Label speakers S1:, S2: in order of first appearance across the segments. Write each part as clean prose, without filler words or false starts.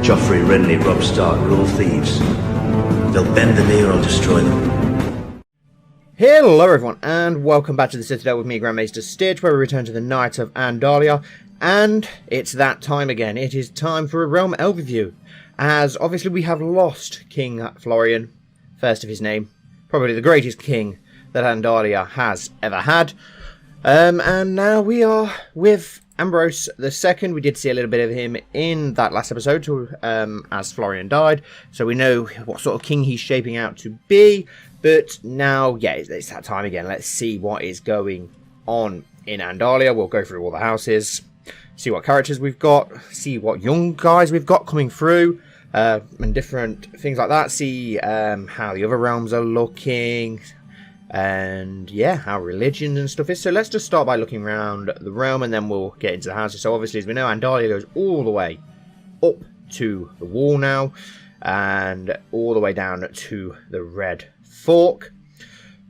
S1: Joffrey, Renly, Robb Stark are all thieves. They'll bend the knee or I'll destroy them.
S2: Hello everyone, and welcome back to the Citadel with me, Grand Maester Stitch, where we return to the Knights of Andalia. And it's that time again. It is time for a realm overview, as obviously we have lost King Florian, first of his name, probably the greatest king that Andalia has ever had. And now we are with Ambrose the Second. We did see a little bit of him in that last episode as Florian died, so we know what sort of king he's shaping out to be. But now, yeah, it's that time again. Let's see what is going on in Andalia. We'll go through all the houses, see what characters we've got, see what young guys we've got coming through, and different things like that. See how the other realms are looking, and yeah, how religion and stuff is. So let's just start by looking around the realm, and then we'll get into the houses. So obviously, as we know, Andalia goes all the way up to the wall now, and all the way down to the Red Fork.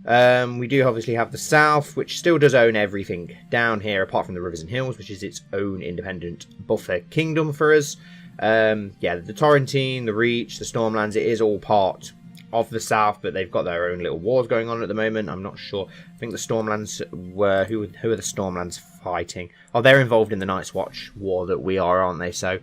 S2: We do obviously have the south, which still does own everything down here, apart from the rivers and hills, which is its own independent buffer kingdom for us. Yeah, the Torrentine, the Reach, the Stormlands, it is all part of the south, but they've got their own little wars going on at the moment. I'm not sure. I think the Stormlands were... Who are the Stormlands fighting? Oh, they're involved in the Night's Watch war that we are, aren't they? So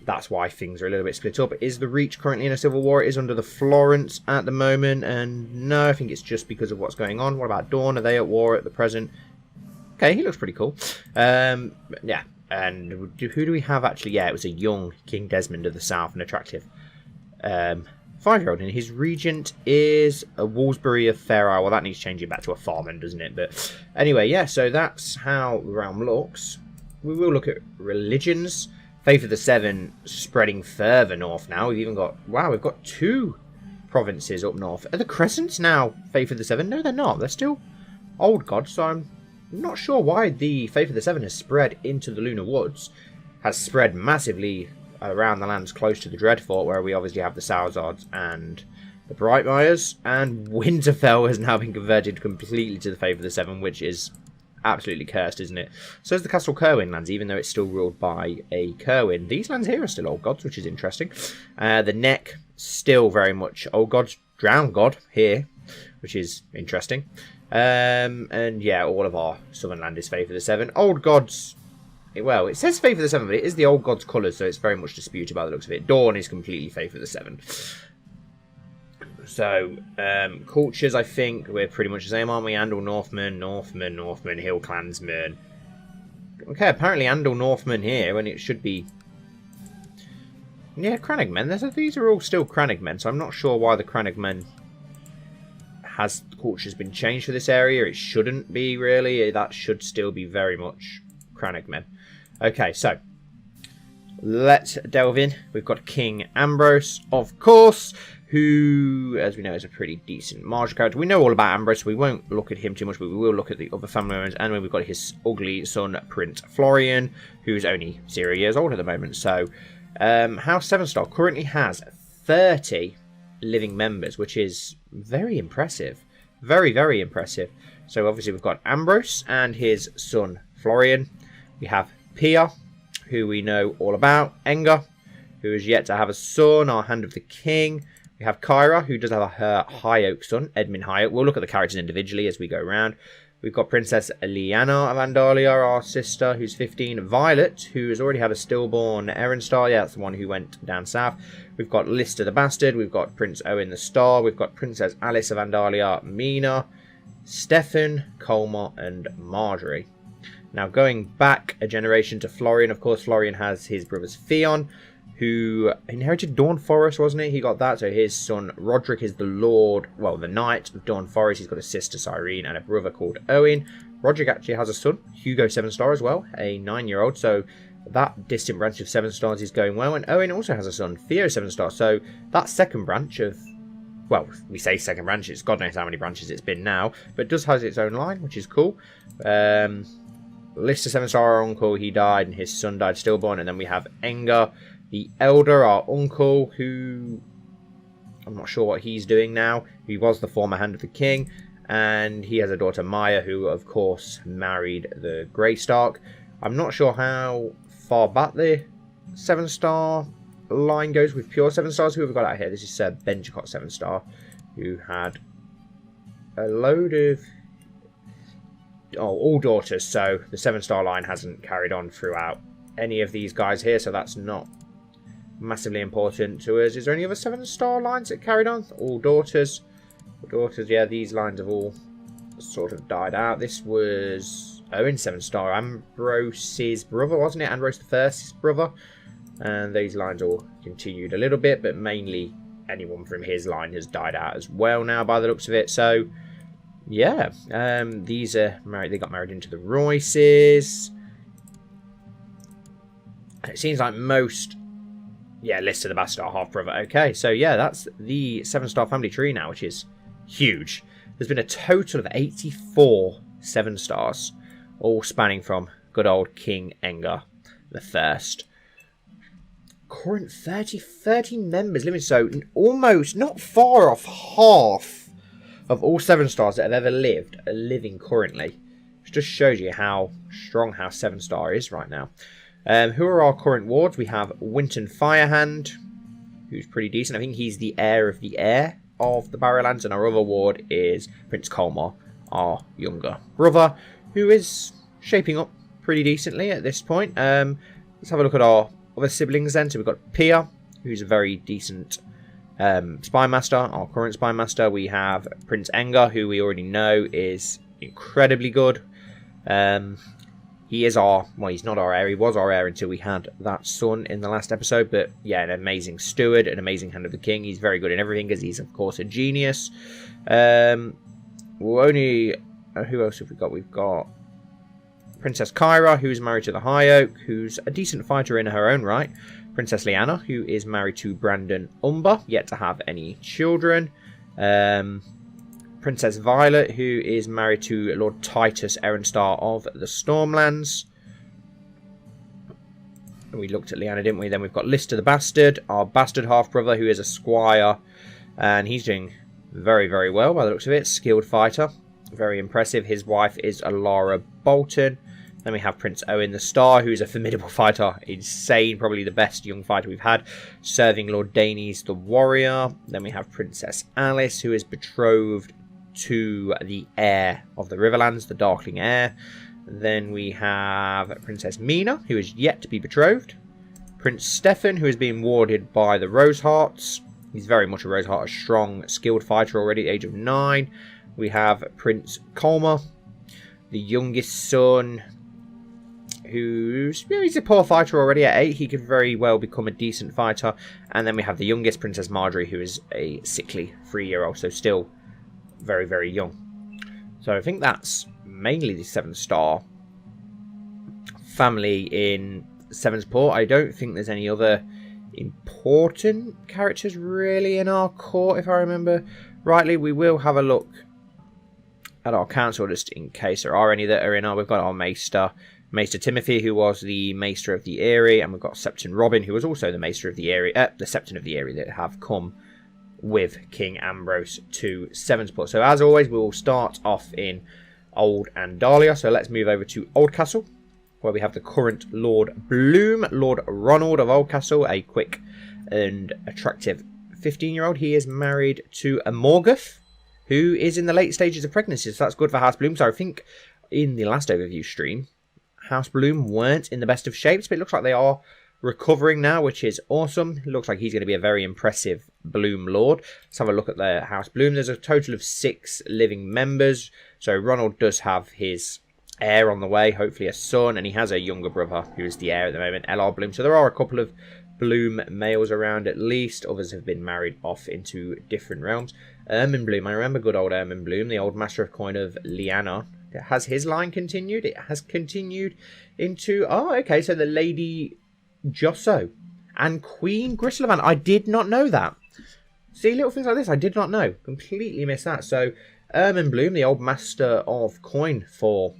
S2: that's why things are a little bit split up. Is the Reach currently in a civil war? It is under the Florence at the moment, and no, I think it's just because of what's going on. What about Dawn? Are they at war at the present? Okay, he looks pretty cool. Yeah, and who do we have actually? Yeah, it was a young King Desmond of the South, an attractive 5-year-old, and his regent is a Wolsbury of Fair Isle. Well, that needs changing back to a farming, doesn't it? But anyway, yeah, so that's how the realm looks. We will look at religions. Faith of the Seven spreading further north now. We've even got... Wow, we've got 2 provinces up north. Are the Crescents now Faith of the Seven? No, they're not. They're still old gods, so I'm not sure why the Faith of the Seven has spread into the Lunar Woods. Has spread massively around the lands close to the Dreadfort, where we obviously have the Salazards and the Brightmires. And Winterfell has now been converted completely to the Faith of the Seven, which is absolutely cursed, isn't it? So is the Castle Kerwin lands, even though it's still ruled by a Kerwin. These lands here are still old gods, which is interesting. The Neck, still very much old gods. Drowned god here, which is interesting. And yeah, all of our southern land is Faith of the Seven. Old gods, well, it says Faith of the Seven, but it is the old gods' colours, so it's very much disputed by the looks of it. Dawn is completely Faith of the Seven. So, cultures, I think we're pretty much the same, aren't we? Andal Northmen, Hill Clansmen. Okay, apparently Andal Northmen here, when it should be... Yeah, Crannogmen. These are all still Crannogmen, so I'm not sure why the Crannogmen has cultures been changed for this area. It shouldn't be, really. That should still be very much Crannogmen. Okay, so let's delve in. We've got King Ambrose, of course, who, as we know, is a pretty decent martial character. We know all about Ambrose, so we won't look at him too much, but we will look at the other family members. And we've got his ugly son, Prince Florian, who's only 0 years old at the moment. So, House Sevenstar currently has 30 living members, which is very impressive. Very, very impressive. So, obviously, we've got Ambrose and his son, Florian. We have Pia, who we know all about. Enger, who is yet to have a son, our Hand of the King. We have Kyra, who does have her High Oak son, Edmund High Oak. We'll look at the characters individually as we go around. We've got Princess Lyanna of Andalia, our sister, who's 15. Violet, who has already had a stillborn Erenstar. Yeah, that's the one who went down south. We've got Lister the Bastard. We've got Prince Owen the Star. We've got Princess Alice of Andalia, Mina, Stefan, Colmar, and Marjorie. Now, going back a generation to Florian, of course, Florian has his brothers Theon, who inherited Dawn Forest, wasn't it? He got that. So his son Roderick is the Lord, well, the Knight of Dawn Forest. He's got a sister Cyrene and a brother called Owen. Roderick actually has a son, Hugo Sevenstar as well, a 9-year-old. So that distant branch of Sevenstars is going well. And Owen also has a son, Theo Sevenstar. So that second branch of, well, we say second branch, it's God knows how many branches it's been now, but it does has its own line, which is cool. Lister Sevenstar, our uncle, he died, and his son died stillborn. And then we have Enger, the Elder, our uncle, who I'm not sure what he's doing now. He was the former Hand of the King, and he has a daughter, Mya, who, of course, married the Grey Stark. I'm not sure how far back the Sevenstar line goes with pure Sevenstars. Who have we got out here? This is Benjicott Sevenstar, who had a load of all daughters. So the Sevenstar line hasn't carried on throughout any of these guys here, so that's not massively important to us. Is there any other Sevenstar lines that carried on? All daughters. Daughters, yeah, these lines have all sort of died out. This was Owen Sevenstar, Ambrose's brother, wasn't it? Ambrose the First's brother. And these lines all continued a little bit, but mainly anyone from his line has died out as well now by the looks of it. So, yeah, these are married. They got married into the Royces. It seems like most, yeah, Lister the Bastard half brother. Okay, so yeah, that's the Sevenstar family tree now, which is huge. There's been a total of 84 Sevenstars, all spanning from good old King Enger the First. Current 30 members living, so almost not far off half of all Sevenstars that have ever lived are living currently. Which just shows you how strong House Sevenstar is right now. Who are our current wards? We have Winton Firehand, who's pretty decent. I think he's the heir of the heir of the Barrowlands, and our other ward is Prince Colmar, our younger brother, who is shaping up pretty decently at this point. Let's have a look at our other siblings then. So we've got Pia, who's a very decent spy master, our current spy master. We have Prince Enger, who we already know is incredibly good. He is our, well, he's not our heir, he was our heir until we had that son in the last episode, but yeah, an amazing steward, an amazing hand of the king. He's very good in everything because he's, of course, a genius. Who else have we got? We've got Princess Kyra, who's married to the High Oak, who's a decent fighter in her own right. Princess Lyanna, who is married to Brandon Umber, yet to have any children. Princess Violet, who is married to Lord Tytos Erenstar of the Stormlands. We looked at Lyanna, didn't we? Then we've got Lister the Bastard, our bastard half-brother, who is a squire. And he's doing very, very well by the looks of it. Skilled fighter. Very impressive. His wife is Alara Bolton. Then we have Prince Owen the Star, who's a formidable fighter. Insane, probably the best young fighter we've had. Serving Lord Danes the Warrior. Then we have Princess Alice, who is betrothed to the heir of the Riverlands, the Darkling heir. Then we have Princess Mina, who is yet to be betrothed. Prince Stefan, who is being warded by the Rosehearts. He's very much a Roseheart, a strong, skilled fighter already at the age of 9. We have Prince Colmar, the youngest son, who's, you know, he's a poor fighter already at 8. He could very well become a decent fighter. And then we have the youngest, Princess Marjorie, who is a sickly 3-year-old, so still very, very young. So I think that's mainly the Sevenstar family in Sevensport. I don't think there's any other important characters really in our court, if I remember rightly. We will have a look at our council just in case there are any that are in our... We've got our Maester Timothy, who was the Maester of the Eyrie, and we've got Septon Robin, who was also the Maester of the Eyrie, the Septon of the Eyrie, that have come with King Ambrose to Sevensport. So as always, we will start off in Old Andalia. So let's move over to Oldcastle, where we have the current Lord Bloom, Lord Ronald of Oldcastle, a quick and attractive 15-year-old. He is married to a Morgoth, who is in the late stages of pregnancy. So that's good for House Bloom. So I think in the last overview stream, House Bloom weren't in the best of shapes, but it looks like they are recovering now, which is awesome. It looks like he's going to be a very impressive Bloom Lord. Let's have a look at the House Bloom. There's a total of 6 living members. So Ronald does have his heir on the way, hopefully a son, and he has a younger brother who is the heir at the moment, L.R. Bloom. So there are a couple of Bloom males around at least. Others have been married off into different realms. Ermin Bloom, I remember good old Ermin Bloom, the old Master of Coin of Lyanna. Has his line continued? It has continued into... Oh, okay, so the Lady Josso and Queen Gristlevan. I did not know that. See, little things like this I did not know. Completely missed that. So Ermin Bloom, the old Master of Coin for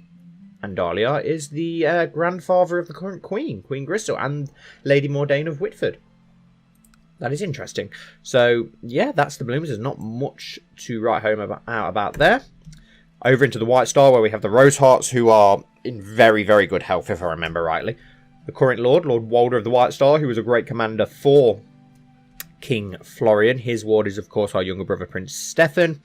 S2: Andalia, is the grandfather of the current Queen, Queen Gristle, and Lady Mordain of Whitford. That is interesting. So, yeah, that's the Blooms. There's not much to write home about there. Over into the White Star, where we have the Rosehearts, who are in very, very good health, if I remember rightly. the current Lord Walder of the White Star, who was a great commander for King Florian. His ward is, of course, our younger brother, Prince Stefan.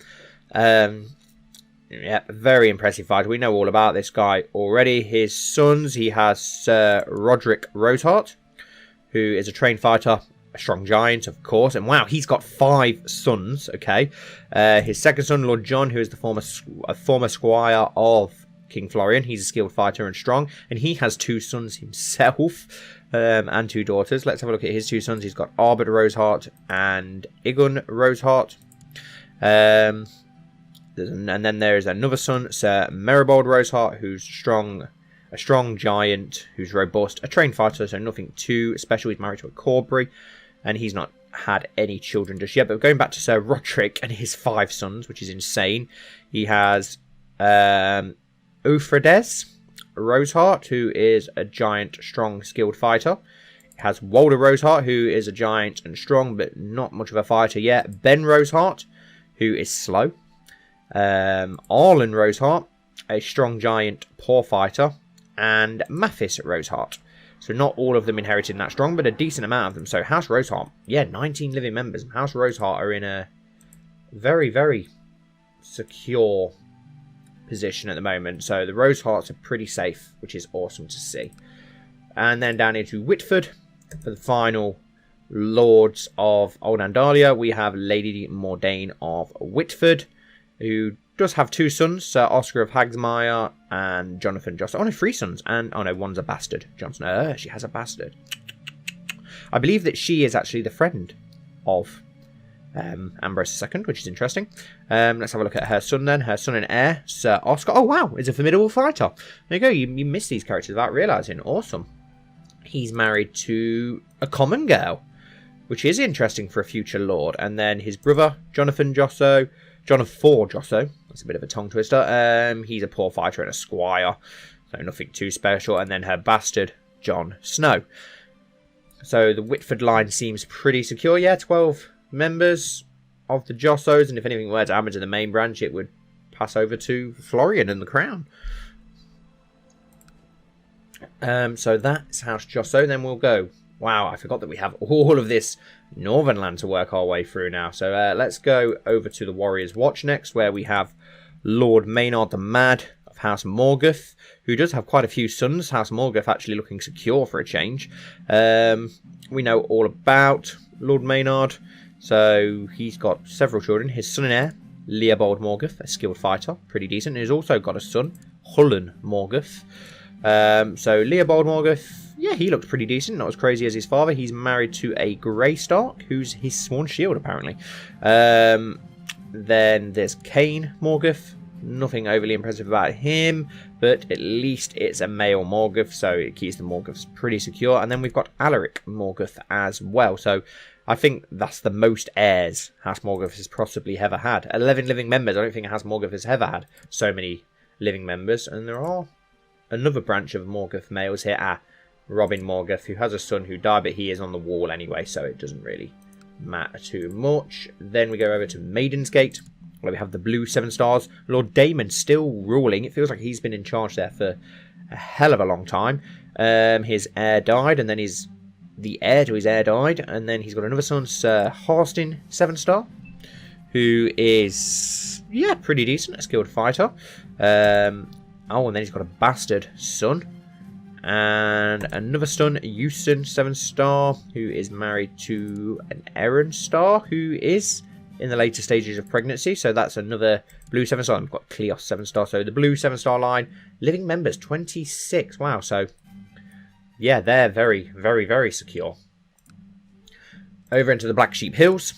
S2: Yeah, very impressive fighter. We know all about this guy already. His sons, he has Sir Roderick Rosehart, who is a trained fighter, a strong giant, of course. And wow, he's got 5 sons, okay. His second son, Lord John, who is the former squire of King Florian. He's a skilled fighter and strong. And he has 2 sons himself, and 2 daughters. Let's have a look at his 2 sons. He's got Arbit Rosehart and Igun Rosehart. And then there is another son, Sir Meribold Rosehart, who's a strong giant, who's robust, a trained fighter, so nothing too special. He's married to a Corbury, and he's not had any children just yet. But going back to Sir Roderick and his 5 sons, which is insane, he has Ufredes Rosehart, who is a giant, strong, skilled fighter. He has Walder Rosehart, who is a giant and strong, but not much of a fighter yet. Ben Rosehart, who is slow. Arlen Rosehart, a strong giant, poor fighter, and Mathis Rosehart. So not all of them inherited that strong, but a decent amount of them. So House Rosehart, yeah, 19 living members. House Rosehart are in a very, very secure position at the moment. So the Rosehearts are pretty safe, which is awesome to see. And then down into Whitford for the final Lords of Old Andalia, we have Lady Mordain of Whitford, who does have 2 sons, Sir Oscar of Hagsmire and Jonathan Johnson. Oh no, 3 sons. And, oh no, one's a bastard. Johnson. She has a bastard. I believe that she is actually the friend of Ambrose the Second, which is interesting. Let's have a look at her son then. Her son and heir, Sir Oscar. Oh wow, is a formidable fighter. There you go. You miss these characters without realising. Awesome. He's married to a common girl, which is interesting for a future lord. And then his brother, Jonathan Josso. John of 4 Josso. That's a bit of a tongue twister. He's a poor fighter and a squire, so nothing too special. And then her bastard, Jon Snow. So the Whitford line seems pretty secure. Yeah, 12 members of the Jossos, and if anything were to happen to the main branch, it would pass over to Florian and the crown. So that's House Josso. Then we'll go. Wow, I forgot that we have all of this northern land to work our way through now. So let's go over to the Warrior's Watch next, where we have Lord Maynard the Mad of House Morgoth, who does have quite a few sons. House Morgoth actually looking secure for a change. We know all about Lord Maynard. So he's got several children. His son and heir, Leopold Morgoth, a skilled fighter, pretty decent. He's also got a son, Hullen Morgoth. So Leopold Morgoth, yeah, he looks pretty decent, not as crazy as his father. He's married to a Grey Stark, who's his sworn shield, apparently. Then there's Kane Morgoth. Nothing overly impressive about him, but at least it's a male Morgoth, so it keeps the Morgoths pretty secure. And then we've got Alaric Morgoth as well. So I think that's the most heirs House Morgoth has possibly ever had. 11 living members. I don't think House Morgoth has ever had so many living members. And there are another branch of Morgoth males here. Robin Morgoth, who has a son who died, but he is on the wall anyway, so it doesn't really matter too much. Then we go over to Maiden's Gate, where we have the Blue Sevenstars. Lord Damon still ruling. It feels like he's been in charge there for a hell of a long time. His heir died, and then the heir to his heir died, and then he's got another son, Sir Harstin Sevenstar, who is, yeah, pretty decent, a skilled fighter. Oh, and then he's got a bastard son. And another son, Eusen Sevenstar, who is married to an Erenstar, who is in the later stages of pregnancy. So that's another Blue Sevenstar. We've got Cleos Sevenstar. So the Blue Sevenstar line, living members, 26. Wow, so yeah, they're very, very, very secure. Over into the Black Sheep Hills,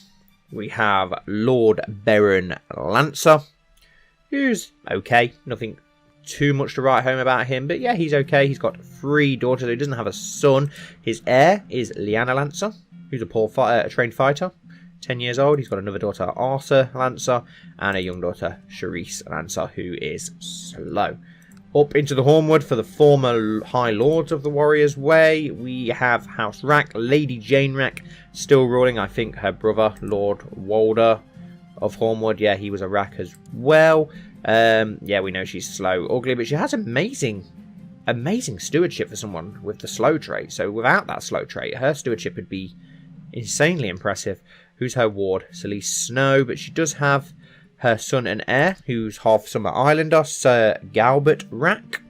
S2: we have Lord Baron Lancer, who's okay. Nothing too much to write home about him, but yeah, he's okay. He's got 3 daughters. He doesn't have a son. His heir is Lyanna Lancer, who's a trained fighter, 10 years old. He's got another daughter, Arthur Lancer, and a young daughter, Charisse Lancer, who is slow. Up into the Hornwood for the former High Lords of the Warrior's Way, we have House Rack, Lady Jane Rack, still ruling. I think her brother, Lord Walder of Hornwood, yeah, he was a Rack as well. Yeah, we know she's slow, ugly, but she has amazing amazing stewardship for someone with the slow trait. So without that slow trait, her stewardship would be insanely impressive. Who's her ward? Celise Snow, but she does have her son and heir, who's half Summer Islander, Sir Galbert Rack,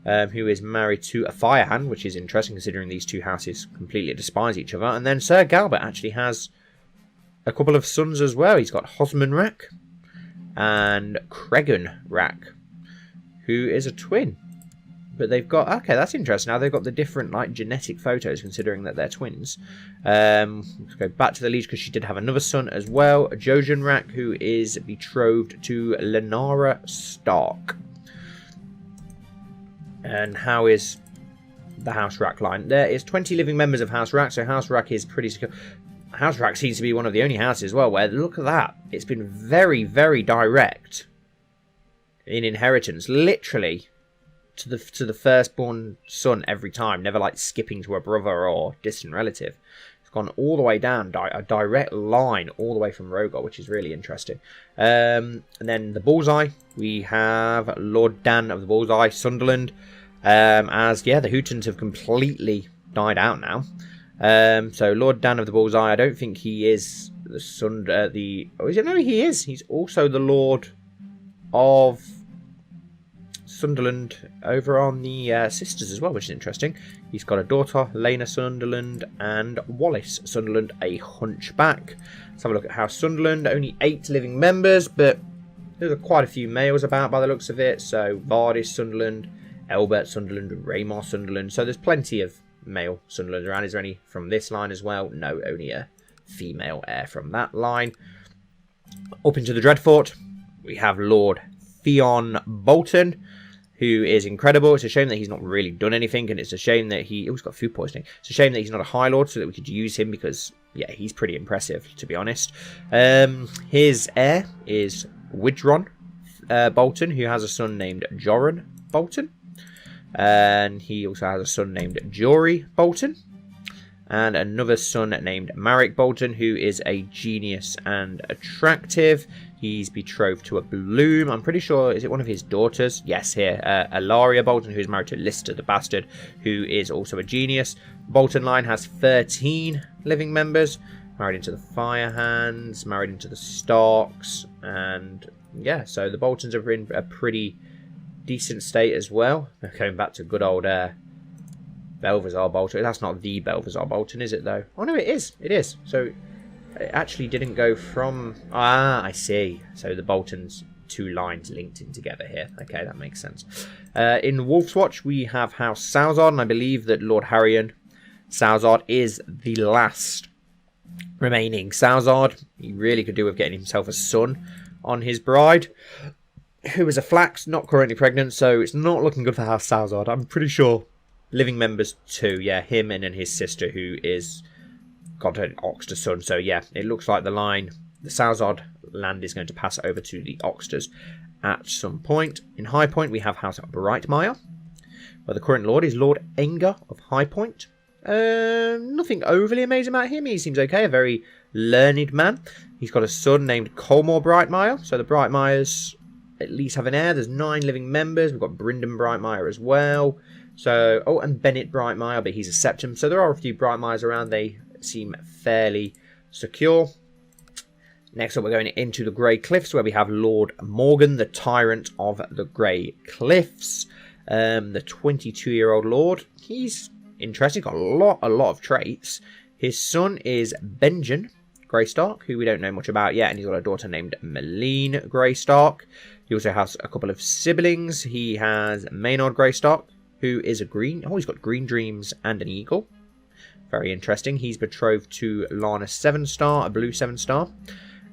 S2: who is married to a Firehand, which is interesting considering these two houses completely despise each other. And then Sir Galbert actually has a couple of sons as well. He's got Hosman Rack and Cregan Rack, who is a twin. But they've got... Okay, that's interesting. Now they've got the different like genetic photos, considering that they're twins. Let's go back to the liege, because she did have another son as well. Jojen Rack, who is betrothed to Lenara Stark. And how is the House Rack line? There is 20 living members of House Rack, so House Rack is pretty secure. House Rack seems to be one of the only houses as well where, look at that, it's been very, very direct in inheritance. Literally to the firstborn son every time, never like skipping to a brother or distant relative. It's gone all the way down, a direct line all the way from Rhaegar, which is really interesting. And then the Bullseye, we have Lord Dan of the Bullseye, Sunderland. As yeah, the Hootons have completely died out now. So Lord Dan of the Bullseye, I don't think he is the son. No, he is. He's also the Lord of Sunderland over on the sisters as well, which is interesting. He's got a daughter, Lena Sunderland, and Wallace Sunderland, a hunchback. Let's have a look at House Sunderland. Only 8 living members, but there's quite a few males about by the looks of it. So Vardis Sunderland, Elbert Sunderland, Raymar Sunderland. So there's plenty of male Sunderland around. Is there any from this line as well? No, only a female heir from that line. Up into the Dreadfort, we have Lord Theon Bolton, who is incredible. It's a shame that he's not really done anything, and it's a shame that he's got food poisoning. It's a shame that he's not a High Lord, so that we could use him, because yeah, he's pretty impressive, to be honest. His heir is Widron Bolton, who has a son named Joran Bolton, and he also has a son named Jory Bolton, and another son named Marek Bolton, who is a genius and attractive. He's betrothed to a Bloom. I'm pretty sure, is it one of his daughters? Yes, here. Ilaria Bolton, who is married to Lister the Bastard, who is also a genius. Bolton Line has 13 living members. Married into the Firehands, married into the Starks. And yeah, so the Boltons are in a pretty decent state as well. Going back to good old Belvazar Bolton. That's not the Belvazar Bolton, is it though? Oh no, it is. It is. So it actually didn't go from... Ah, I see. So the Boltons, 2 lines linked in together here. Okay, that makes sense. In Wolf's Watch, we have House Salzard, and I believe that Lord Harrion Salzard is the last remaining Salzard. He really could do with getting himself a son on his bride, who is a Flax, not currently pregnant, so it's not looking good for House Salzard. I'm pretty sure living members 2, yeah, him and then his sister, who is got an Oxter son. So yeah, it looks like the Salzard land is going to pass over to the Oxters at some point. In High Point, we have House Brightmire, where the current lord is Lord Enger of High Point. Nothing overly amazing about him. He seems okay, a very learned man. He's got a son named Colmore Brightmire, so the Brightmires at least have an heir. There's 9 living members. We've got Bryndon Brightmire as well. So, oh, and Bennett Brightmire, but he's a Septum. So there are a few Brightmires around. They seem fairly secure. Next up, we're going into the Grey Cliffs, where we have Lord Morgan, the Tyrant of the Grey Cliffs. The 22-year-old lord. He's interesting. Got a lot of traits. His son is Benjen Greystark, who we don't know much about yet, and he's got a daughter named Meline Greystark. He also has a couple of siblings. He has Maynard Greystark, who is a green... Oh, he's got green dreams and an eagle. Very interesting. He's betrothed to Lana Sevenstar, a blue Sevenstar.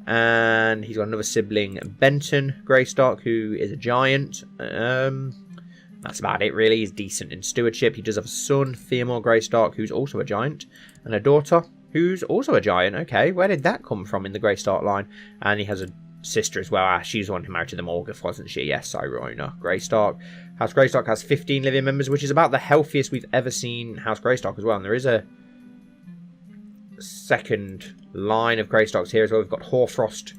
S2: And he's got another sibling, Benton Greystark, who is a giant. That's about it, really. He's decent in stewardship. He does have a son, Theomore Greystark, who's also a giant. And a daughter, who's also a giant. Okay, where did that come from in the Greystark line? And he has a sister as well. She's the one who married to the Morgoth, wasn't she? Yes, Irona Greystark. House Greystark has 15 living members, which is about the healthiest we've ever seen House Greystark as well. And there is a second line of Greystarks here as well. We've got Hoarfrost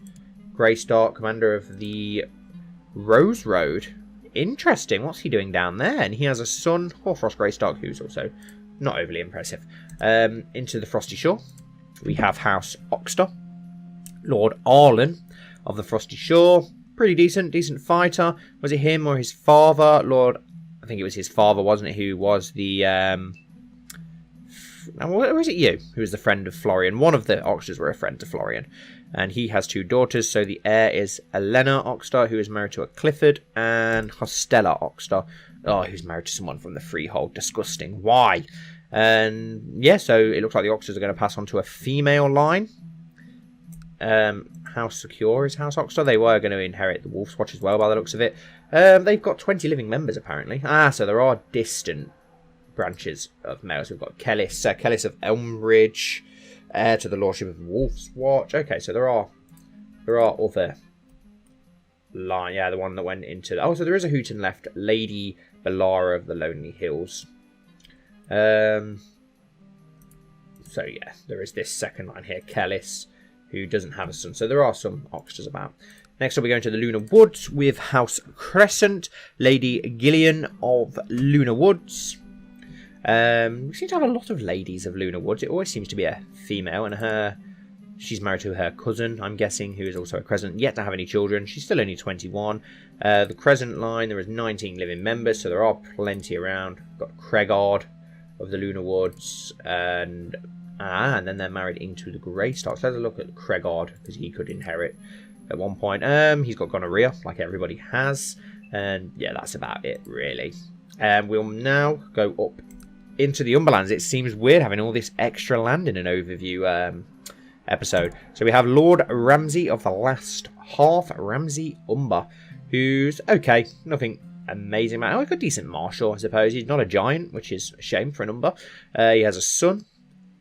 S2: Greystark, commander of the Rose Road. interesting. What's he doing down there? And he has a son, Hoarfrost Greystark, who's also not overly impressive. Into the Frosty Shore, we have House Oxter, Lord Arlen of the Frosty Shore. Pretty decent fighter. Was it him or his father? I think it was his father, wasn't it? Who was the... or was it you? Who was the friend of Florian? One of the Oxters were a friend to Florian. And he has 2 daughters. So the heir is Elena Oxter, who is married to a Clifford. And Hostella Oxter, who's married to someone from the Freehold. Disgusting. Why? And yeah, so it looks like the Oxters are going to pass on to a female line. House Secure is House Oxter. They were going to inherit the Wolf's Watch as well, by the looks of it. They've got 20 living members, apparently. So there are distant branches of males. We've got Kellis of Elmbridge, heir to the Lordship of the Wolf's Watch. Okay, so there are other line. Yeah, the one that went into... Oh, so there is a Hooten left. Lady Belara of the Lonely Hills. So yeah, there is this second line here, Kellis, who doesn't have a son. So there are some Oxters about. Next up, we're going to the Lunar Woods with House Crescent, Lady Gillian of Lunar Woods. We seem to have a lot of ladies of Lunar Woods. It always seems to be a female, and she's married to her cousin, I'm guessing, who is also a Crescent, yet to have any children. She's still only 21. The Crescent line, there is 19 living members, so there are plenty around. We've got Cregard of the Lunar Woods, and then they're married into the Greystarks. Let's have a look at Cregard, because he could inherit at one point. He's got gonorrhea, like everybody has, and yeah, that's about it, really. We'll now go up into the Umberlands. It seems weird having all this extra land in an overview episode. So we have Lord Ramsay of the Last Half, Ramsay Umber, who's okay, nothing amazing. Like a decent marshal, I suppose. He's not a giant, which is a shame for an Umber. He has a son,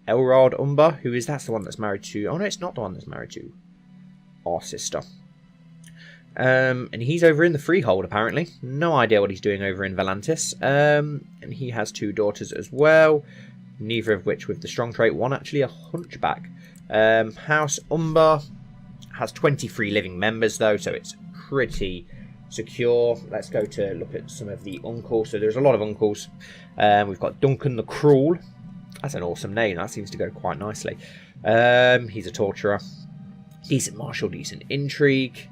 S2: Elrod Umber, that's the one that's married to... Oh no, it's not the one that's married to our sister. And he's over in the Freehold, apparently. No idea what he's doing over in Valantis. And he has 2 daughters as well, neither of which with the strong trait. One actually a hunchback. House Umber has 23 living members, though, so it's pretty secure. Let's go to look at some of the uncles. So there's a lot of uncles. We've got Duncan the Cruel. That's an awesome name. That seems to go quite nicely. He's a torturer. Decent martial, decent intrigue.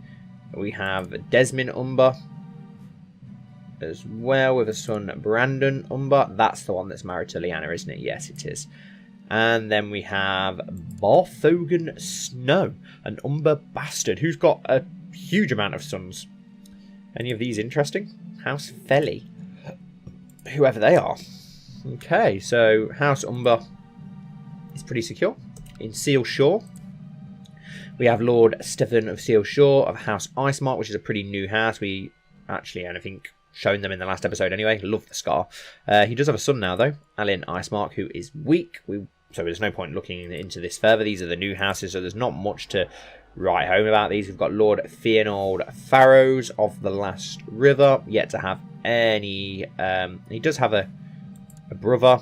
S2: We have Desmond Umber as well, with a son, Brandon Umber. That's the one that's married to Lyanna, isn't it? Yes, it is. And then we have Barthogan Snow, an Umber bastard, who's got a huge amount of sons. Any of these interesting? House Felly, whoever they are. Okay, so House Umber is pretty secure. In Seal Shore, we have Lord Stephen of Seal Shore of House Icemark, which is a pretty new house. We actually, I think, shown them in the last episode anyway. Love the scar. He does have a son now, though, Alyn Icemark, who is weak. So there's no point looking into this further. These are the new houses, so there's not much to write home about these. We've got Lord Theonold Farrows of the Last River, yet to have any... he does have a brother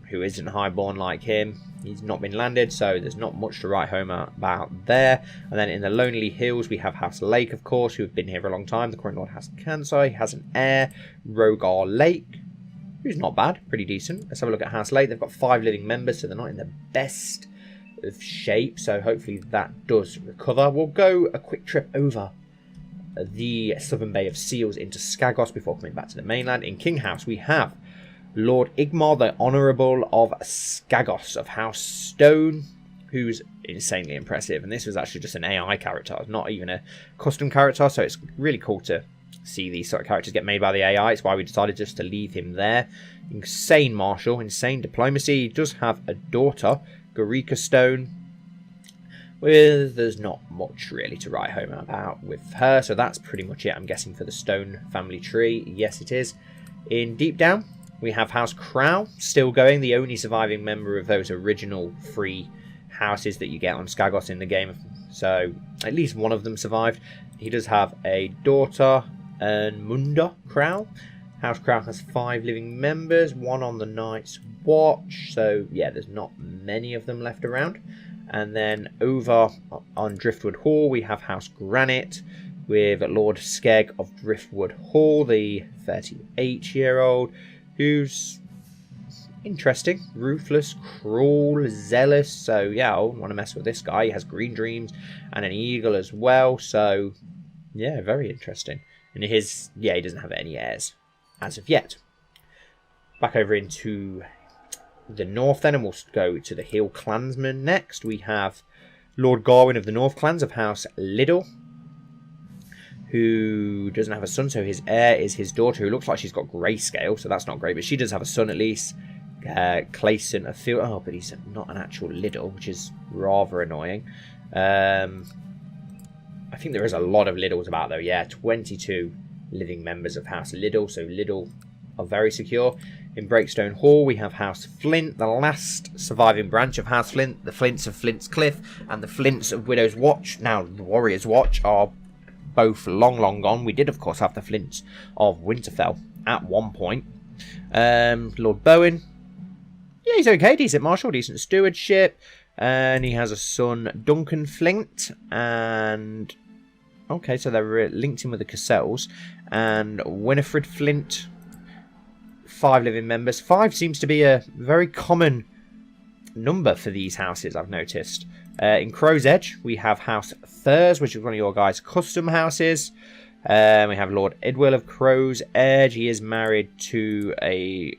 S2: who isn't highborn like him. He's not been landed, so there's not much to write home about there. And then in the Lonely Hills, we have House Lake, of course, who have been here for a long time. The current Lord House Kansai. He has an heir, Rogar Lake, who's not bad, pretty decent. Let's have a look at House Lake. They've got 5 living members, so they're not in the best of shape. So hopefully that does recover. We'll go a quick trip over the Southern Bay of Seals into Skagos before coming back to the mainland. In King House, we have Lord Igmar the Honourable of Skagos of House Stone, who's insanely impressive. And this was actually just an AI character, not even a custom character. So it's really cool to see these sort of characters get made by the AI. It's why we decided just to leave him there. Insane martial, insane diplomacy. He does have a daughter, Garika Stone. There's not much really to write home about with her. So that's pretty much it, I'm guessing, for the Stone family tree. Yes, it is. In Deep Down, we have House Crow still going, the only surviving member of those original 3 houses that you get on Skagos in the game. So at least one of them survived. He does have a daughter, Munda Crow. House Crow has 5 living members, 1 on the Night's Watch. So yeah, there's not many of them left around. And then over on Driftwood Hall, we have House Granite, with Lord Skeg of Driftwood Hall, the 38-year-old, who's interesting, ruthless, cruel, zealous. So yeah, I want to mess with this guy. He has green dreams and an eagle as well. So yeah, very interesting. And he doesn't have any heirs as of yet. Back over into the north then, and we'll go to the Hill Clansmen next. We have Lord Garwin of the North Clans of House Liddell, who doesn't have a son, so his heir is his daughter, who looks like she's got grayscale, so that's not great, but she does have a son at least. Clayson of Field. Oh, but he's not an actual Liddell, which is rather annoying. I think there is a lot of Liddells about, though. Yeah, 22 living members of House Liddell, so Liddell are very secure. In Breakstone Hall, we have House Flint, the last surviving branch of House Flint, the Flints of Flint's Cliff, and the Flints of Widow's Watch. Now, the Warrior's Watch are both long, long gone. We did, of course, have the Flints of Winterfell at one point. Lord Bowen, yeah, he's okay. Decent marshal, decent stewardship. And he has a son, Duncan Flint. And okay, so they're linked in with the Cassells. And Winifred Flint. 5 living members. 5 seems to be a very common number for these houses, I've noticed. In Crow's Edge, we have House Thurs, which is one of your guys' custom houses. We have Lord Edwill of Crow's Edge. He is married to a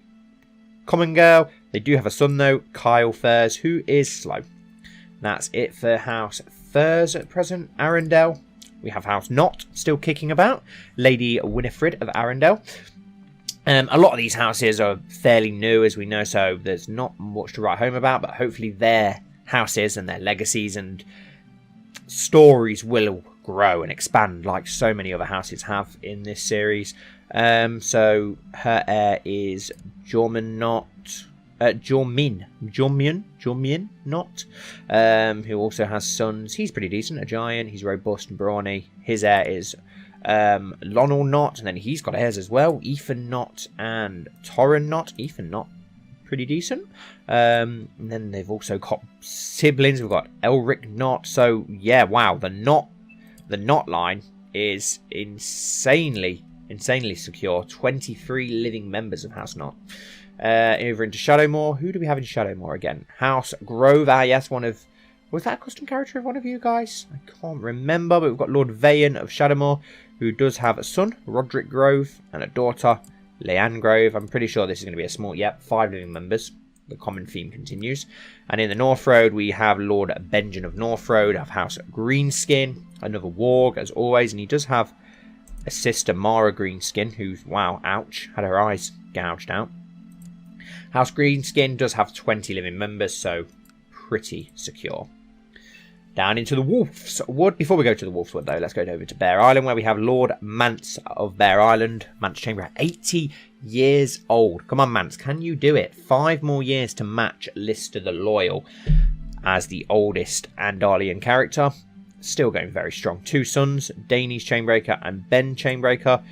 S2: common girl. They do have a son, though, Kyle Thurs, who is slow. That's it for House Thurs at present. Arundel. We have House Knott still kicking about. Lady Winifred of Arundel. A lot of these houses are fairly new, as we know, so there's not much to write home about, but hopefully their houses and their legacies and stories will grow and expand like so many other houses have in this series. So her heir is Jormin Knott, who also has sons. He's pretty decent, a giant, he's robust and brawny. His heir is Lonel Knott, and then he's got heirs as well, Ethan Knott and Torrin Knott. Ethan Knott, pretty decent. And then they've also got siblings. We've got Elric Knott. So yeah, wow, the Knott line is insanely secure. 23 living members of House Knott. Over into Shadowmore. Who do we have in Shadowmore again? House Grove. Ah, yes, was that a custom character of one of you guys? I can't remember, but we've got Lord Vayan of Shadowmore, who does have a son, Roderick Grove, and a daughter, Leanne Grove. I'm pretty sure this is going to be a small... Yep, 5 living members. The common theme continues. And in the North Road, we have Lord Benjen of North Road, of House Greenskin, another warg, as always. And he does have a sister, Mara Greenskin, who's, wow, ouch, had her eyes gouged out. House Greenskin does have 20 living members, so pretty secure. Down into the Wolf's Wood. Before we go to the Wolf's Wood, though, let's go over to Bear Island, where we have Lord Mance of Bear Island. Mance Chamber, 80 years old. Come on, Mance, can you do it? 5 more years to match Lister the Loyal as the oldest Andalian character. Still going very strong. 2 sons, Daenerys Chainbreaker and Ben Chainbreaker.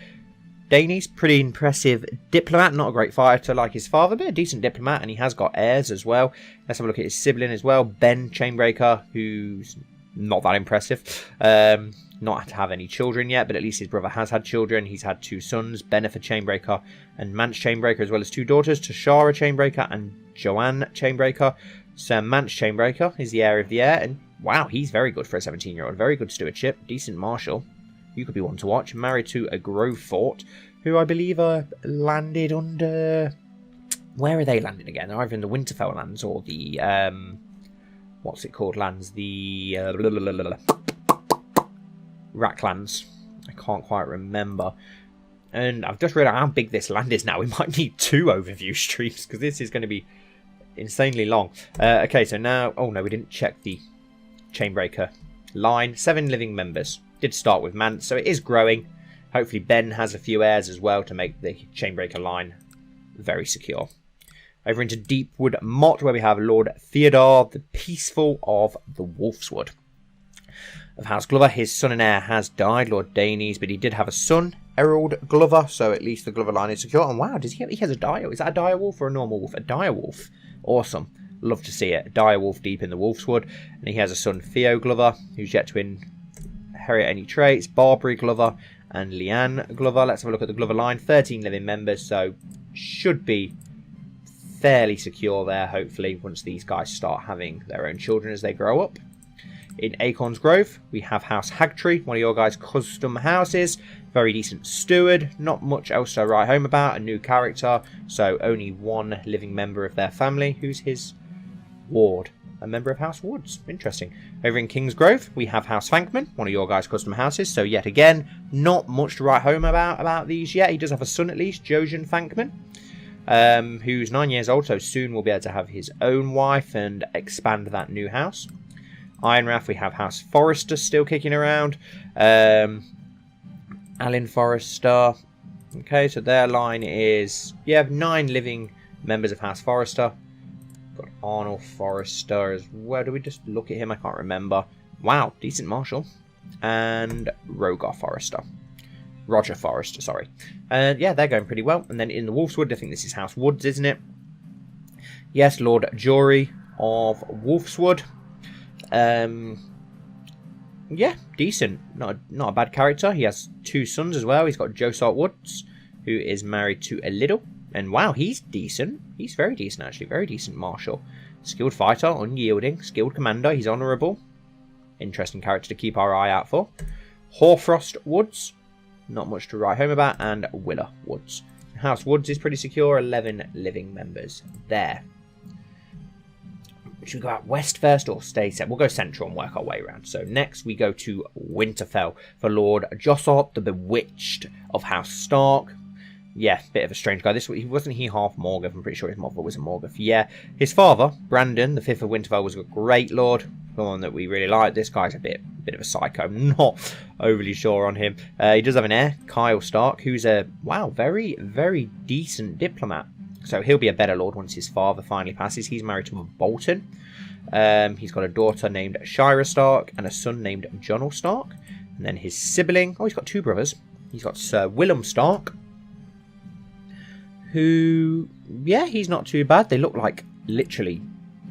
S2: Daenerys, pretty impressive diplomat, not a great fighter like his father, but a decent diplomat, and he has got heirs as well. Let's have a look at his sibling as well, Ben Chainbreaker, who's not that impressive. Not to have any children yet, but at least his brother has had children. He's had 2 sons, Benefit Chainbreaker and Mance Chainbreaker, as well as 2 daughters, Tashara Chainbreaker and Joanne Chainbreaker. Sir Mance Chainbreaker is the heir of the heir, and wow, he's very good for a 17-year-old. Very good stewardship, decent marshal. You could be one to watch. Married to a Grove Fort, who I believe are landed under... Where are they landed again? They're either in the Winterfell lands or the... what's it called lands? The... Racklands. I can't quite remember. And I've just realised how big this land is now. We might need 2 overview streams, because this is going to be insanely long. Okay, so now... Oh, no, we didn't check the Chainbreaker line. 7 living members. Did start with Mance, so it is growing. Hopefully Ben has a few heirs as well to make the Chainbreaker line very secure. Over into Deepwood Motte, where we have Lord Theodore the Peaceful of the Wolf's Wood. Of House Glover, his son and heir has died, Lord Daenerys, but he did have a son, Errol Glover, so at least the Glover line is secure. And wow, he has a dire? Is that a dire wolf or a normal wolf? A dire wolf. Awesome. Love to see it. A dire wolf deep in the Wolf's Wood. And he has a son, Theo Glover, who's yet to inherit any traits. Barbary Glover and Leanne Glover. Let's have a look at the Glover line. 13 living members, so should be fairly secure there, hopefully, once these guys start having their own children as they grow up. In Acorn's Grove, we have House Hagtree, one of your guys' custom houses. Very decent steward, not much else to write home about. A new character, so only one living member of their family, who's his ward. A member of House Woods. Interesting. Over in King's Grove, we have House Fankman, one of your guys' custom houses. So yet again, not much to write home about these yet. He does have a son at least, Jojen Fankman, who's 9 years old, so soon will be able to have his own wife and expand that new house. Ironrath, we have House Forrester still kicking around. Alan Forrester. Okay, so their line is... You have 9 living members of House Forrester. Got Arnold Forrester as well. Do we just look at him? I can't remember. Wow, decent marshal. And Roger Forrester, sorry. And yeah, they're going pretty well. And then in the Wolfswood, I think this is House Woods, isn't it? Yes, Lord Jory of Wolfswood. Yeah, decent. Not a bad character. He has 2 sons as well. He's got Josart Woods, who is married to a Liddle. And wow, he's decent. He's very decent, actually. Very decent marshal. Skilled fighter, unyielding. Skilled commander. He's honourable. Interesting character to keep our eye out for. Horfrost Woods. Not much to write home about. And Willa Woods. House Woods is pretty secure. 11 living members there. Should we go out west first or stay set? We'll go central and work our way around. So next we go to Winterfell for Lord Jossart the Bewitched of House Stark. Yeah, bit of a strange guy. Wasn't he half Morgoth? I'm pretty sure his mother was a Morgoth. Yeah, his father, Brandon, the 5th of Winterfell, was a great lord, one that we really like. This guy's a bit of a psycho. Not overly sure on him. He does have an heir, Kyle Stark, who's a very, very decent diplomat. So he'll be a better lord once his father finally passes. He's married to a Bolton. He's got a daughter named Shira Stark and a son named Jonal Stark. And then his sibling, he's got 2 brothers. He's got Sir Willem Stark, who, yeah, he's not too bad. They look like literally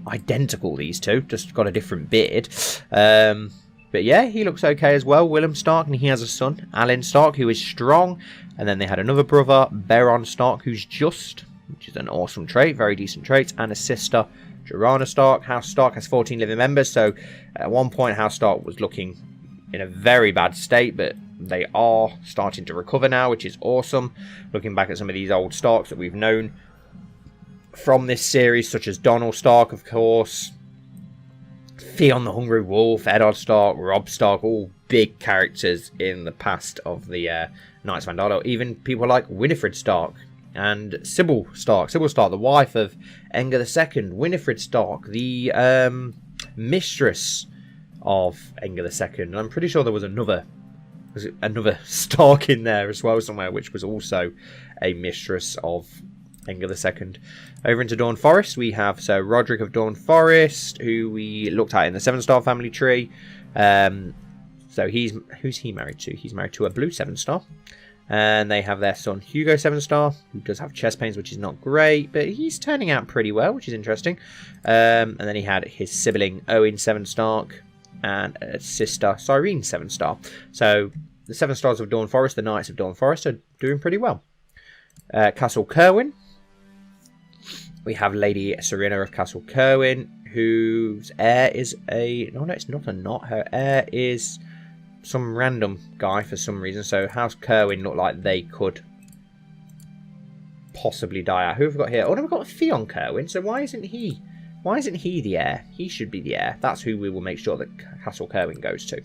S2: identical, these two, just got a different beard. But yeah, he looks okay as well, Willem Stark, and he has a son, Alan Stark, who is strong. And then they had another brother, Beron Stark, who's just, which is an awesome trait, very decent trait, and a sister, Jorana Stark. House Stark has 14 living members, so at one point House Stark was looking in a very bad state, but they are starting to recover now, which is awesome. Looking back at some of these old Starks that we've known from this series, such as Donald Stark, of course, Theon the Hungry Wolf, Eddard Stark, Robb Stark, all big characters in the past of the Knights of Andalia. Even people like Winifred Stark and Sybil Stark, the wife of Enger the Second, Winifred Stark, the mistress of Enger the Second. And I'm pretty sure there was another Stark in there as well somewhere, which was also a mistress of Enger the Second. Over into Dawn Forest, we have Sir Roderick of Dawn Forest, who we looked at in the Sevenstar family tree. So who's he married to? He's married to a blue Sevenstar. And they have their son Hugo Sevenstar, who does have chest pains, which is not great, but he's turning out pretty well, which is interesting. And then he had his sibling Owen Sevenstar and a sister Cyrene Sevenstar. So the Sevenstars of Dawn Forest, the Knights of Dawn Forest, are doing pretty well. Castle Kerwin. We have Lady Serena of Castle Kerwin, whose heir is a... No, it's not a knot. Her heir is some random guy for some reason. So House Kerwin look like they could possibly die out. Who have we got here? Oh, no, we've got Theon Kerwin. So why isn't he the heir? He should be the heir. That's who we will make sure that Castle Kerwin goes to.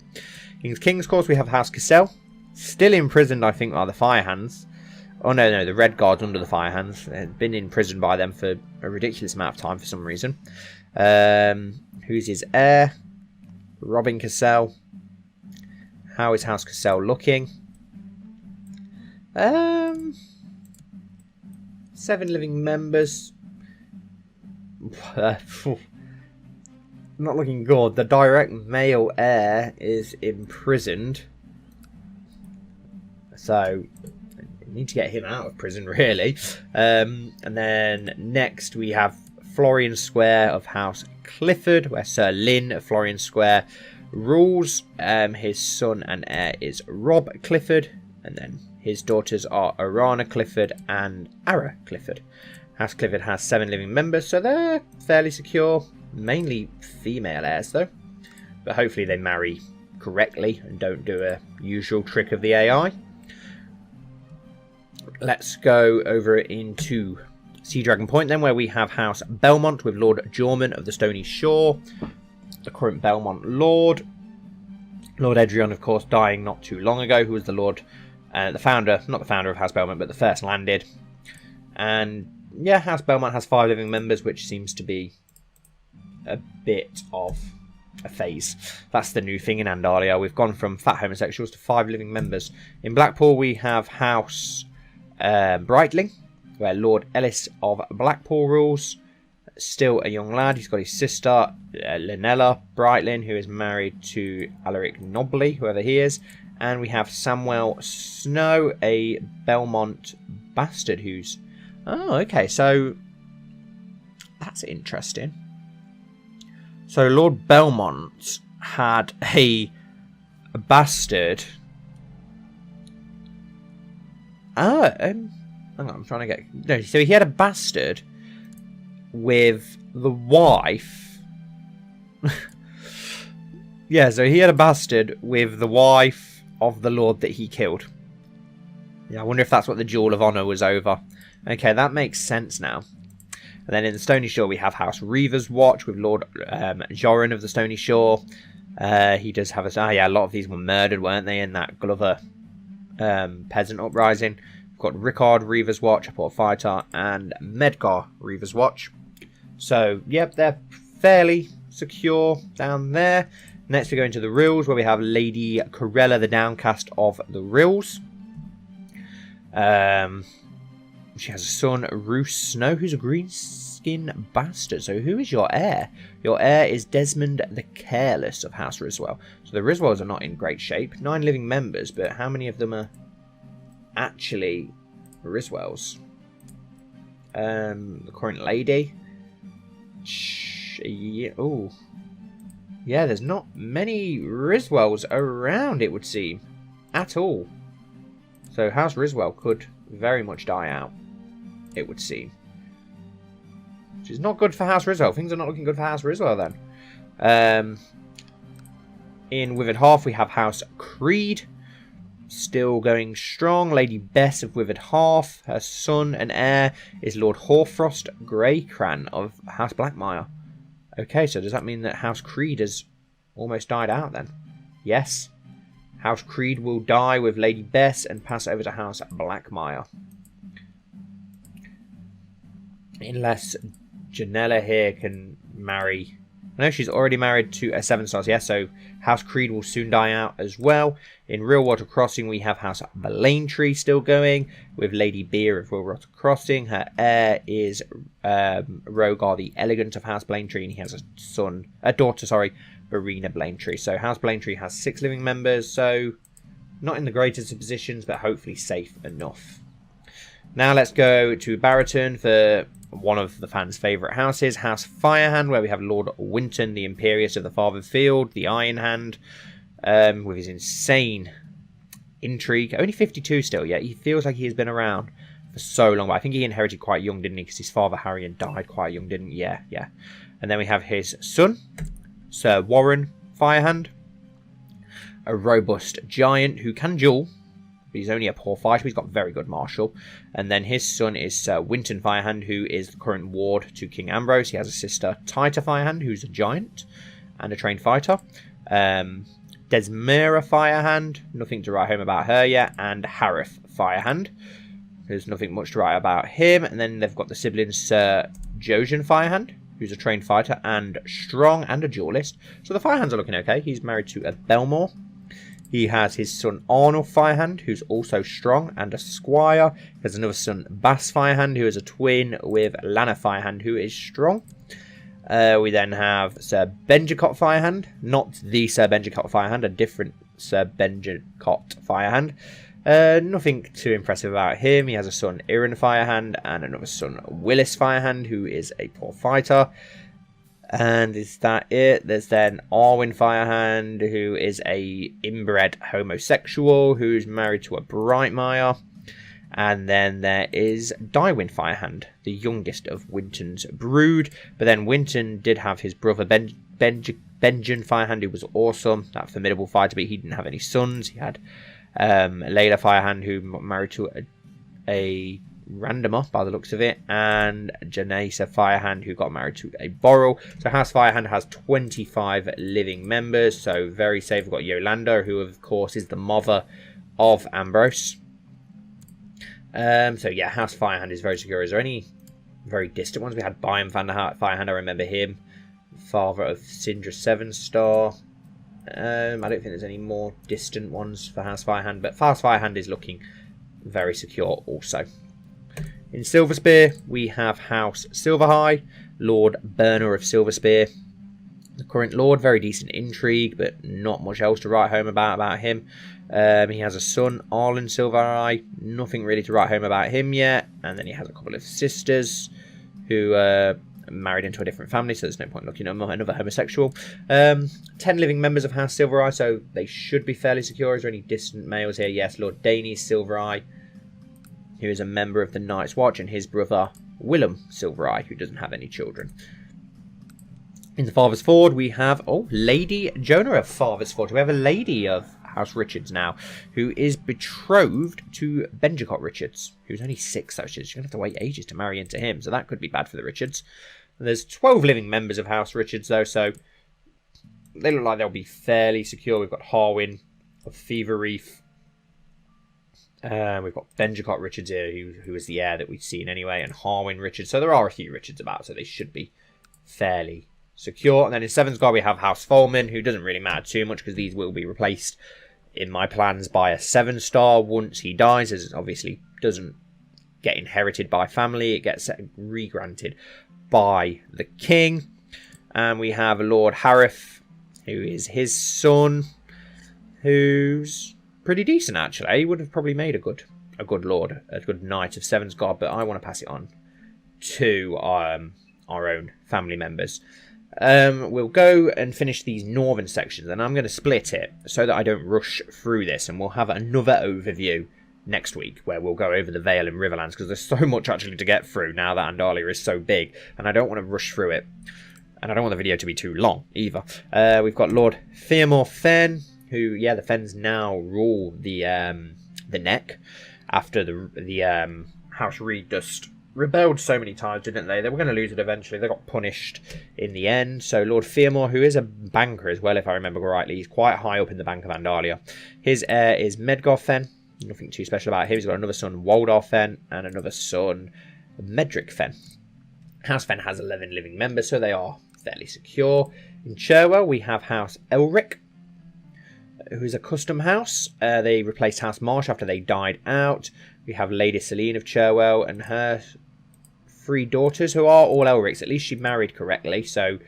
S2: In King's Course, we have House Cassell. Still imprisoned, I think, by the Firehands. Oh, no, the Red Guards under the Firehands. They've been imprisoned by them for a ridiculous amount of time for some reason. Who's his heir? Robin Cassell. How is House Cassell looking? 7 living members. Not looking good. The direct male heir is imprisoned. So need to get him out of prison, really. And then next we have Florian Square of House Clifford, where Sir Lynn of Florian Square rules. His son and heir is Rob Clifford, and then his daughters are Orana Clifford and Ara Clifford. House Clifford has 7 living members, so they're fairly secure. Mainly female heirs, though. But hopefully they marry correctly and don't do a usual trick of the AI. Let's go over into Sea Dragon Point then, where we have House Belmont with Lord Jorman of the Stony Shore, the current Belmont Lord. Lord Edrion, of course, dying not too long ago, who was the Lord, the founder, not the founder of House Belmont, but the first landed. And yeah, House Belmont has 5 living members, which seems to be a bit of a phase. That's the new thing in Andalia. We've gone from fat homosexuals to 5 living members. In Blackpool, we have House Brightling, where Lord Ellis of Blackpool rules. Still a young lad. He's got his sister, Lynella Brightling, who is married to Alaric Nobley, whoever he is. And we have Samuel Snow, a Belmont bastard who's... Oh, okay, so that's interesting. So Lord Belmont had a bastard. Hang on, I'm trying to get... No, so he had a bastard with the wife. Yeah, so he had a bastard with the wife of the lord that he killed. Yeah, I wonder if that's what the Duel of Honour was over. Okay, that makes sense now. And then in the Stony Shore, we have House Reaver's Watch with Lord Joran of the Stony Shore. He does have a... Oh, yeah, a lot of these were murdered, weren't they, in that Glover peasant uprising. We've got Rickard Reaver's Watch, a poor fighter, and Medgar Reaver's Watch. So, yep, they're fairly secure down there. Next, we go into the Rills, where we have Lady Corella, the Downcast of the Rills. She has a son, Roose Snow, who's a green-skin bastard. So who is your heir? Your heir is Desmond the Careless of House Riswell. So the Riswells are not in great shape. 9 living members, but how many of them are actually Riswells? The current lady. Oh, yeah, there's not many Riswells around, it would seem, at all. So House Riswell could very much die out, it would seem. Which is not good for House Riswell. Things are not looking good for House Riswell then. In Withered Hearth, we have House Creed. Still going strong. Lady Bess of Withered Hearth. Her son and heir is Lord Horfrost Greycran of House Blackmire. Okay, so does that mean that House Creed has almost died out then? Yes. House Creed will die with Lady Bess and pass over to House Blackmire. Unless Janella here can marry... I know she's already married to a Sevenstar, yeah, so House Creed will soon die out as well. In Realwater Crossing, we have House Blaintree still going, with Lady Beer of Realwater Crossing. Her heir is Rogar the Elegant of House Blaintree, and he has a daughter, Verena Blaintree. So House Blaintree has 6 living members, so not in the greatest of positions, but hopefully safe enough. Now let's go to Barraton for one of the fans' favourite houses, House Firehand, where we have Lord Winton, the Imperious of the Farther Field, the Iron Hand, with his insane intrigue. Only 52 still, yet he feels like he has been around for so long. But I think he inherited quite young, didn't he? Because his father, Harry, died quite young, didn't he? Yeah. And then we have his son, Sir Warren Firehand, a robust giant who can duel. But he's only a poor fighter. He's got very good martial. And then his son is Sir Winton Firehand, who is the current ward to King Ambrose. He has a sister, Tyta Firehand, who's a giant and a trained fighter. Desmera Firehand, nothing to write home about her yet. And Harith Firehand, there's nothing much to write about him. And then they've got the siblings Sir Jojen Firehand, who's a trained fighter and strong and a duelist. So the Firehands are looking okay. He's married to a Belmore. He has his son Arnold Firehand, who's also strong and a squire. He has another son, Bass Firehand, who is a twin with Lana Firehand, who is strong. We then have Sir Benjicott Firehand, not the Sir Benjicott Firehand, a different Sir Benjicott Firehand. Nothing too impressive about him. He has a son, Iron Firehand, and another son, Willis Firehand, who is a poor fighter. And is that it? There's then Arwen Firehand, who is a inbred homosexual who's married to a Brightmire. And then there is Dywyn Firehand, the youngest of Winton's brood. But then Winton did have his brother Benjen Firehand, who was awesome. That formidable fighter, but he didn't have any sons. He had Layla Firehand, who married to a randomer by the looks of it, and Janessa Firehand, who got married to a Boral. So House Firehand has 25 living members, so very safe. We've got Yolanda, who of course is the mother of Ambrose. So yeah, House Firehand is very secure. Is there any very distant ones? We had Byam Firehand, I remember him. Father of Sindra Sevenstar. I don't think there's any more distant ones for House Firehand, but House Firehand is looking very secure also. In Silverspear, we have House Silverhigh, Lord Burner of Silverspear. The current Lord, very decent intrigue, but not much else to write home about him. He has a son, Arlen Silverhigh, nothing really to write home about him yet. And then he has a couple of sisters who married into a different family, so there's no point looking at another homosexual. 10 living members of House Silverhigh, so they should be fairly secure. Is there any distant males here? Yes, Lord Daney Silverhigh, who is a member of the Night's Watch, and his brother Willem Silverhigh, who doesn't have any children. In the Father's Ford, we have, Lady Jonah of Father's Ford. We have a lady of House Richards now, who is betrothed to Benjicott Richards, who's only 6, so she's going to have to wait ages to marry into him, so that could be bad for the Richards. And there's 12 living members of House Richards, though, so they look like they'll be fairly secure. We've got Harwin of Fever Reef. We've got Benjicott Richards here, who is the heir that we've seen anyway, and Harwin Richards. So there are a few Richards about, so they should be fairly secure. And then in Sevensgar we have House Folman, who doesn't really matter too much because these will be replaced in my plans by a Sevenstar once he dies, as it obviously doesn't get inherited by family. It gets re-granted by the king. And we have Lord Harith, who is his son, who's pretty decent actually. He would have probably made a good lord, a good knight of Sevensgar, but I want to pass it on to our own family members. We'll go and finish these northern sections, and I'm going to split it so that I don't rush through this, and we'll have another overview next week where we'll go over the Vale and Riverlands, because there's so much actually to get through now that Andalia is so big, and I don't want to rush through it, and I don't want the video to be too long either. We've got Lord Fearmore Fen, who, yeah, the Fens now rule the neck after the House Reed just rebelled so many times, didn't they? They were going to lose it eventually. They got punished in the end. So Lord Fearmore, who is a banker as well, if I remember rightly, he's quite high up in the Bank of Andalia. His heir is Medgar Fen. Nothing too special about him. He's got another son, Waldar Fen, and another son, Medric Fen. House Fen has 11 living members, so they are fairly secure. In Cherwell, we have House Elric, who is a custom house. They replaced House Marsh after they died out. We have Lady Celine of Cherwell and her 3 daughters, who are all Elrics. At least she married correctly, so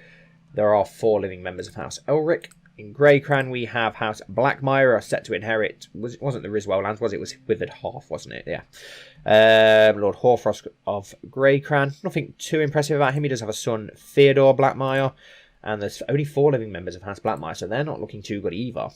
S2: there are 4 living members of House Elric. In Greycran, we have House Blackmire, are set to inherit. It wasn't the Riswell lands, was it? It was Withered Half, wasn't it? Yeah. Lord Horfrost of Greycran. Nothing too impressive about him. He does have a son, Theodore Blackmire, and there's only 4 living members of House Blackmire, so they're not looking too good either.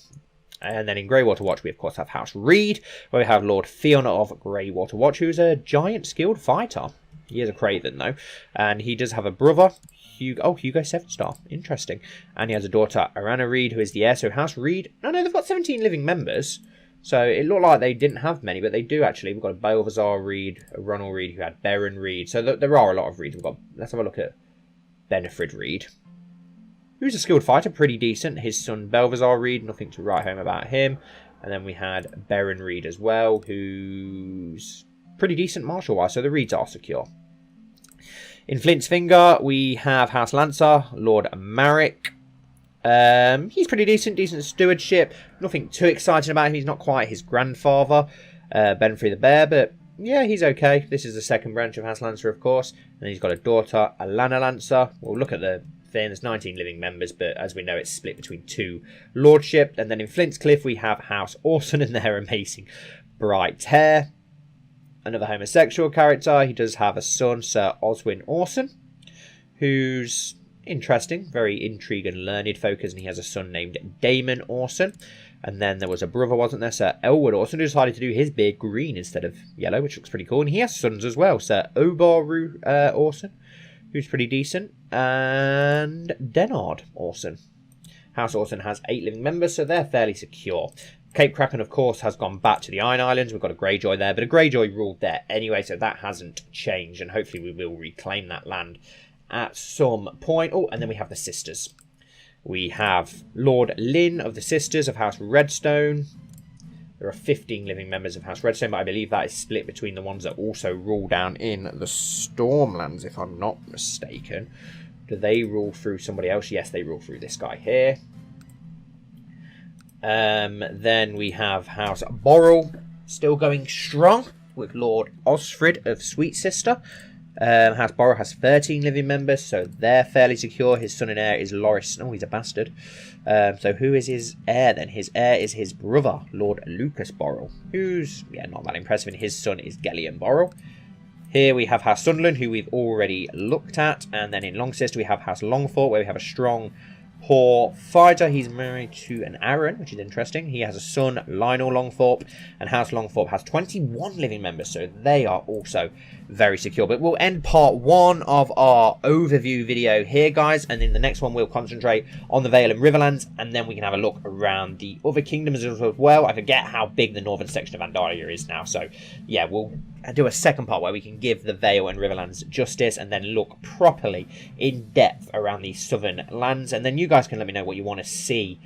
S2: And then in Greywater Watch, we of course have House Reed, where we have Lord Fiona of Greywater Watch, who's a giant skilled fighter. He is a Craven, though. And he does have a brother, Hugo Sevenstar. Interesting. And he has a daughter, Arana Reed, who is the heir. So House Reed... No, they've got 17 living members. So it looked like they didn't have many, but they do actually. We've got a Balthazar Reed, a Ronald Reed, who had Beren Reed. So there are a lot of Reeds. Let's have a look at Benefrid Reed, who's a skilled fighter, pretty decent. His son, Balthazar Reed, nothing to write home about him. And then we had Beren Reed as well, who's pretty decent martial-wise, so the Reeds are secure. In Flint's Finger, we have House Lancer, Lord Marek. He's pretty decent stewardship. Nothing too exciting about him. He's not quite his grandfather, Benfrey the Bear, but yeah, he's okay. This is the second branch of House Lancer, of course. And he's got a daughter, Alana Lancer. We'll look at the thing. There's 19 living members, but as we know, it's split between 2 lordship. And then in Flint's Cliff, we have House Orson and their amazing bright hair. Another homosexual character. He does have a son, Sir Oswin Orson, who's interesting, very intrigue and learned focus, and he has a son named Damon Orson. And then there was a brother, wasn't there, Sir Elwood Orson, who decided to do his beard green instead of yellow, which looks pretty cool. And he has sons as well, Sir Obaru Orson, who's pretty decent, and Denard Orson. House Orson has 8 living members, so they're fairly secure. Cape Kraken, of course, has gone back to the Iron Islands. We've got a Greyjoy there, but a Greyjoy ruled there anyway, so that hasn't changed, and hopefully we will reclaim that land at some point. Oh, and then we have the Sisters. We have Lord Lynn of the Sisters of House Redstone. There are 15 living members of House Redstone, but I believe that is split between the ones that also rule down in the Stormlands, if I'm not mistaken. Do they rule through somebody else? Yes, they rule through this guy here. Then we have House Borrell still going strong with Lord Osfrid of Sweet Sister. House Borrell has 13 living members, so they're fairly secure. His son and heir is Loris. Oh, he's a bastard. So who is his heir then? His heir is his brother, Lord Lucas Borrell, who's, not that impressive, and his son is Gellion Borrell. Here we have House Sunderland, who we've already looked at. And then in Longsister, we have House Longfort, where we have a strong, poor fighter. He's married to an Arryn, which is interesting. He has a son, Lionel Longthorpe. And House Longthorpe has 21 living members, so they are also very secure. But we'll end part 1 of our overview video here, guys. And in the next one, we'll concentrate on the Vale and Riverlands. And then we can have a look around the other kingdoms as well. I forget how big the northern section of Andalia is now. So, yeah, we'll do a second part where we can give the Vale and Riverlands justice and then look properly in depth around these southern lands. And then you guys can let me know what you want to see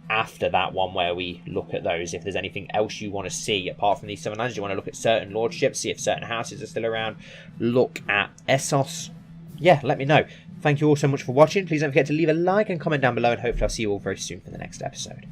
S2: after that one where we look at those. If there's anything else you want to see apart from these southern lands, you want to look at certain lordships, see if certain houses are still around, look at Essos. Yeah, let me know. Thank you all so much for watching. Please don't forget to leave a like and comment down below, and hopefully I'll see you all very soon for the next episode.